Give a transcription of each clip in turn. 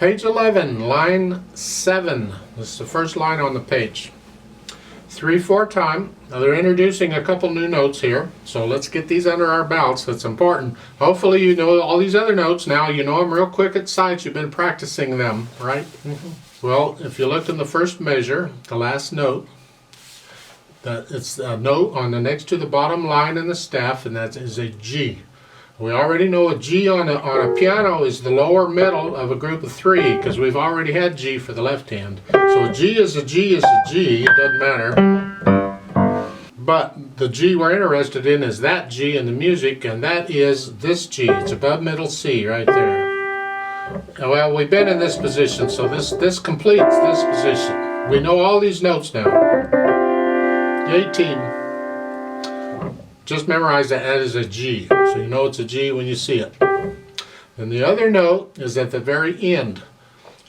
Page 11, line 7. This is the first line on the page. 3/4 time. Now they're introducing a couple new notes here, so let's get these under our belts. That's important. Hopefully you know all these other notes now. You know them real quick at sight. You've been practicing them, right? Well, if you look in the first measure, the last note, it's a note on the next to the bottom line in the staff, and that is a G. We already know a G on a piano is the lower middle of a group of 3, because we've already had G for the left hand. So a G is a G is a G, it doesn't matter. But the G we're interested in is that G in the music, and that is this G. It's above middle C right there. Well, we've been in this position, so this completes this position. We know all these notes now. Yay, team. Just memorize that as a G, so you know it's a G when you see it. And the other note is at the very end,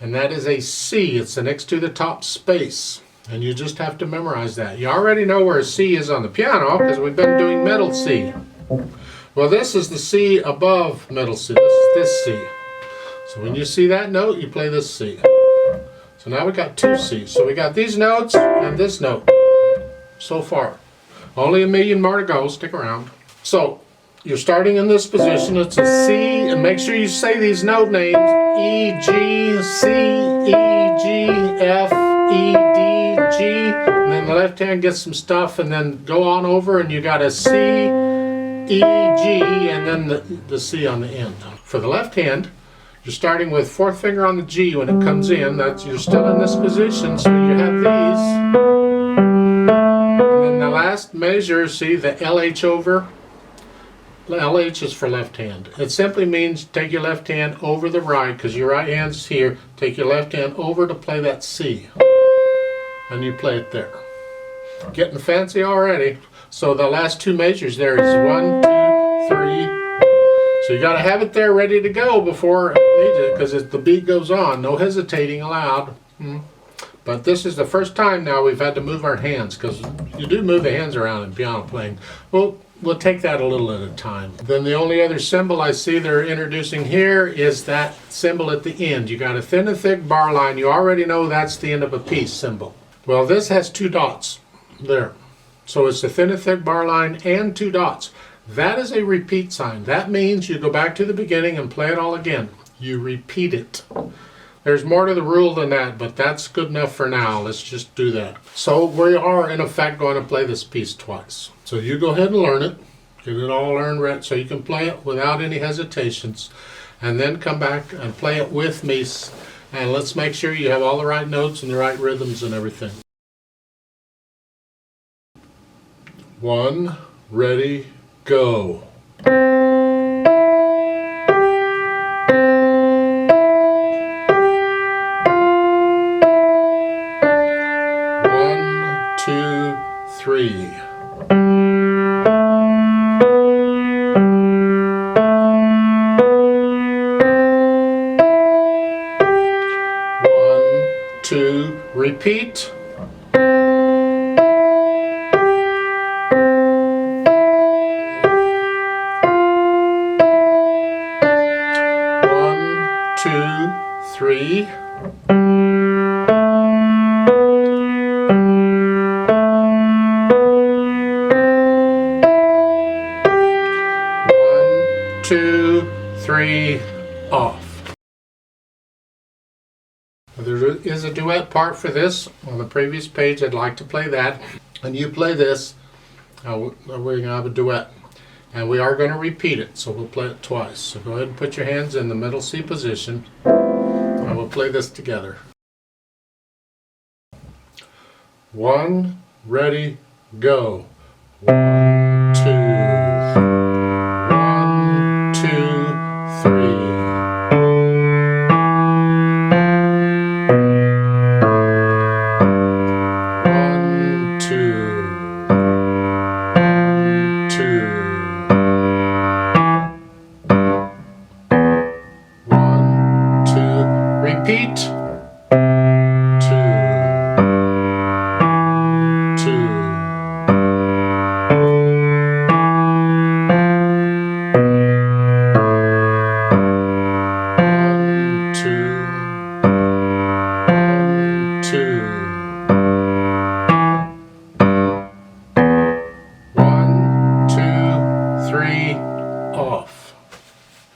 and that is a C. It's the next to the top space, and you just have to memorize that. You already know where a C is on the piano because we've been doing middle C. Well, this is the C above middle C. This is this C. So when you see that note, you play this C. So now we got 2 C's. So we got these notes and this note so far. Only a million more to go, stick around. So, you're starting in this position, it's a C, and make sure you say these note names, E, G, C, E, G, F, E, D, G, and then the left hand gets some stuff, and then go on over, and you got a C, E, G, and then the C on the end. For the left hand, you're starting with 4th finger on the G when it comes in, you're still in this position, so you have these. The last measure, see the LH over? LH is for left hand. It simply means take your left hand over the right, because your right hand's here. Take your left hand over to play that C. And you play it there. Getting fancy already. So the last 2 measures there is 1, 2, 3. So you got to have it there ready to go before it, because the beat goes on. No hesitating allowed. But this is the first time now we've had to move our hands, because you do move the hands around in piano playing. Well, we'll take that a little at a time. Then the only other symbol I see they're introducing here is that symbol at the end. You got a thin and thick bar line. You already know that's the end of a piece symbol. Well, this has 2 dots there. So it's the thin and thick bar line and 2 dots. That is a repeat sign. That means you go back to the beginning and play it all again. You repeat it. There's more to the rule than that, but that's good enough for now. Let's just do that. So we are, in effect, going to play this piece twice. So you go ahead and learn it. Get it all learned right so you can play it without any hesitations. And then come back and play it with me. And let's make sure you have all the right notes and the right rhythms and everything. 1, ready, go. Three. 1, 2, repeat. 1, 2, 3. 2, 3, off. There is a duet part for this on the previous page. I'd like to play that, and you play this. We're going to have a duet, and we are going to repeat it, so we'll play it twice. So go ahead and put your hands in the middle C position, and we'll play this together. 1, ready, go. 1, 2. 1, 2, repeat.